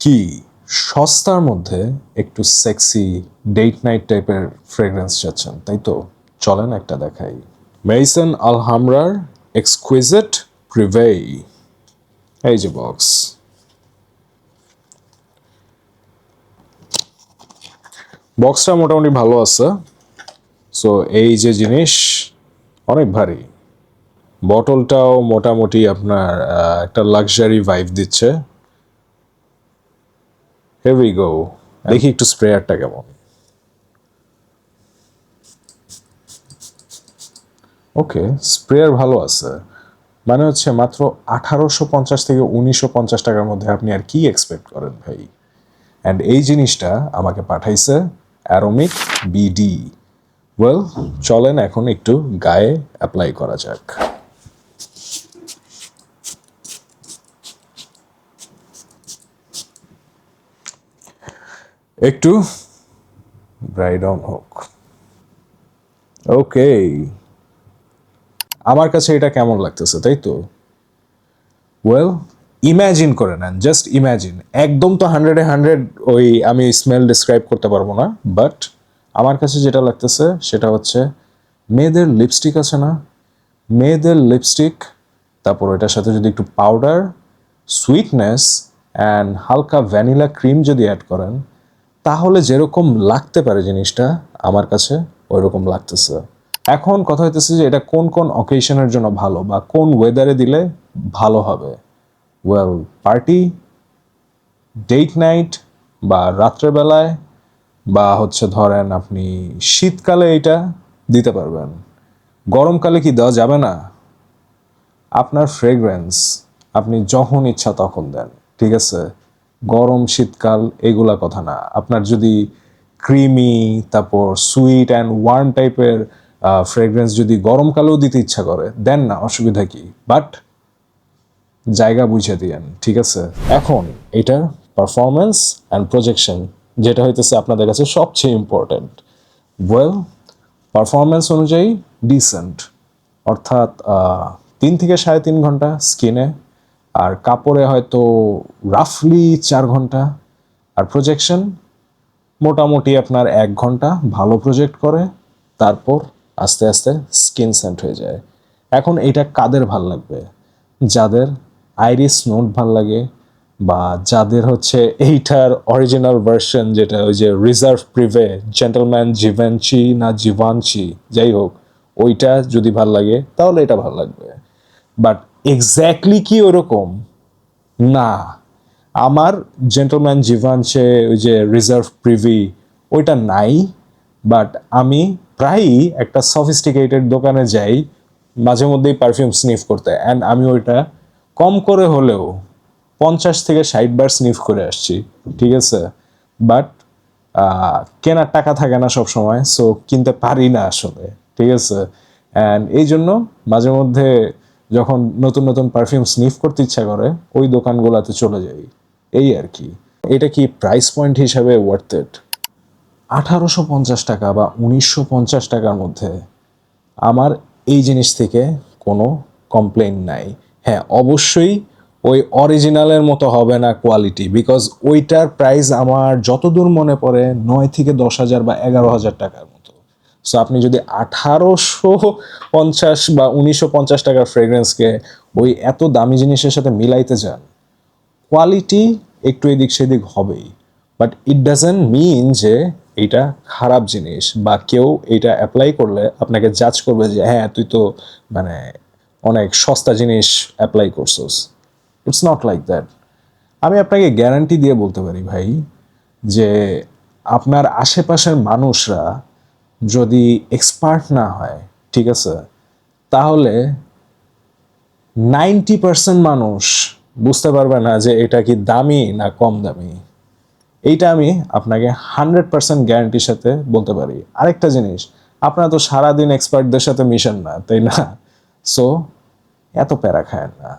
কি সস্তার মধ্যে একটু সেক্সি ডেট নাইট টাইপের ফ্রেগ্রেন্স চাচ্ছেন, তাই তো? চলেন একটা দেখাই। মেইসন আলহামরার এক্সকুইজিট প্রিভেই। এই যে বক্স। বক্সটা মোটামুটি ভালো আছে। সো এই যে জিনিস অনেক ভারী। বটলটাও মোটামুটি আপনার একটা লাক্সারি ভাইব দিচ্ছে। Here we go. দেখি একটু স্প্রেয়ারটা কেমন। ওকে, স্প্রেয়ার ভালো আছে। মানে হচ্ছে মাত্র 1850 থেকে 1950 টাকার মধ্যে আপনি আর কি এক্সপেক্ট করেন ভাই? অ্যান্ড এই জিনিসটা আমাকে পাঠাইছে অ্যারোমিক বিডি। ওয়েল, চলেন এখন একটু গায়ে অ্যাপ্লাই করা যাক। একটু ড্রাই ডাউন হোক। ওকে, আমার কাছে এটা কেমন লাগতেছে, তাই তো? ওয়েল, ইম্যাজিন করে নেন, জাস্ট ইম্যাজিন। একদম তো 100-এ 100 ওই আমি স্মেল ডিসক্রাইব করতে পারবো না, বাট আমার কাছে যেটা লাগতেছে সেটা হচ্ছে মেয়েদের লিপস্টিক আছে না, মেয়েদের লিপস্টিক, তারপর এটার সাথে যদি একটু পাউডার, সুইটনেস অ্যান্ড হালকা ভ্যানিলা ক্রিম যদি অ্যাড করেন, তাহলে যেরকম লাগতে পারে জিনিসটা আমার কাছে ওই রকম লাগতেছে। এখন কথা হইতেছে যে এটা কোন কোন অকেশনের জন্য ভালো বা কোন ওয়েদারে দিলে ভালো হবে। ওয়েল, পার্টি, ডেট নাইট বা রাত্রেবেলায় বা হচ্ছে ধরেন আপনি শীতকালে এটা দিতে পারবেন। গরমকালে কি দেওয়া যাবে না? আপনার ফ্রেগ্রেন্স আপনি যখন ইচ্ছা তখন দেন, ঠিক আছে? গরম শীতকাল এগুলা কথা না। আপনার যদি ক্রিমি তারপর সুইট অ্যান্ড ওয়ার্ম টাইপের ফ্রেগ্রেন্স যদি গরমকালেও দিতে ইচ্ছা করে দেন না, অসুবিধা কি? বাট জায়গা বুঝে দিয়েন, ঠিক আছে? এখন এটার পারফরমেন্স অ্যান্ড প্রজেকশন যেটা হইতেছে আপনাদের কাছে সবচেয়ে ইম্পর্ট্যান্ট। ওয়েল, পারফরমেন্স অনুযায়ী ডিসেন্ট, অর্থাৎ 3 থেকে 3.5 ঘন্টা স্কিনে, আর কাপড়ে হয়তো রাফলি 4 ঘন্টা, আর প্রজেকশন মোটামুটি আপনার 1 ঘন্টা ভালো প্রজেক্ট করে, তারপর আস্তে আস্তে স্কিন সেন্ট হয়ে যায়। এখন এটা কাদের ভাল লাগবে? যাদের আইরিস নোট ভাল লাগে, বা যাদের হচ্ছে এইটার অরিজিনাল ভার্সন যেটা ওই যে রিজার্ভ প্রিভে, জেন্টলম্যান জিভেঞ্চি না জিভানচি যাই হোক, ওইটা যদি ভাল লাগে তাহলে এটা ভাল লাগবে। বাট এক্স্যাক্টলি কি ওরকম না। আমার জেন্টলম্যান জিভানচে ওই যে রিজার্ভ প্রিভি ওইটা নাই, বাট আমি প্রায়ই একটা সফিস্টিকেটেড দোকানে যাই মাঝে মধ্যেই পারফিউম স্নিফ করতে, অ্যান্ড আমি ওইটা কম করে হলেও 50 থেকে 60 বার স্নিফ করে আসছি, ঠিক আছে? বাট কেনার টাকা থাকে না সব সময়, সো কিনতে পারি না আসলে, ঠিক আছে? অ্যান্ড এই জন্য মাঝে মধ্যে যখন নতুন নতুন পারফিউম স্নিফ করতে ইচ্ছা করে ওই দোকানগুলোতে চলে যাই, এই আর কি। এটা কি প্রাইস পয়েন্ট হিসাবে ওয়ার্থ ইট? 1850 টাকা বা 1950 টাকার মধ্যে আমার এই জিনিস থেকে কোনো কমপ্লেইন নাই। হ্যাঁ, অবশ্যই ওই অরিজিনালের মতো হবে না কোয়ালিটি, বিকজ ওইটার প্রাইস আমার যতদূর মনে পড়ে 9 থেকে 10,000 বা 11,000 টাকার মতো। সো আপনি যদি 1850 বা 1950 টাকার ফ্রেগ্রেন্সকে ওই এত দামি জিনিসের সাথে মিলাইতে যান, কোয়ালিটি একটু এদিক সেদিক হবেই, বাট ইট ডাজন্ট মিন যে এটা খারাপ জিনিস বা কেউ এটা অ্যাপ্লাই করলে আপনাকে জাজ করবে যে হ্যাঁ তুই তো মানে অনেক সস্তা জিনিস অ্যাপ্লাই করছোস। It's not like that. আমি আপনাকে গ্যারান্টি দিয়ে বলতে পারি ভাই যে আপনার আশেপাশের মানুষরা যদি এক্সপার্ট না হয়, ঠিক আছে, তাহলে 90% মানুষ বুঝতে পারবে না যে এটা কি দামি না কম দামি। এইটা আমি আপনাকে 100% গ্যারান্টির সাথে বলতে পারি। আরেকটা জিনিস, আপনারা তো সারাদিন এক্সপার্টদের সাথে মিশেন না, তাই না? সো এত প্যারা খায়েন না।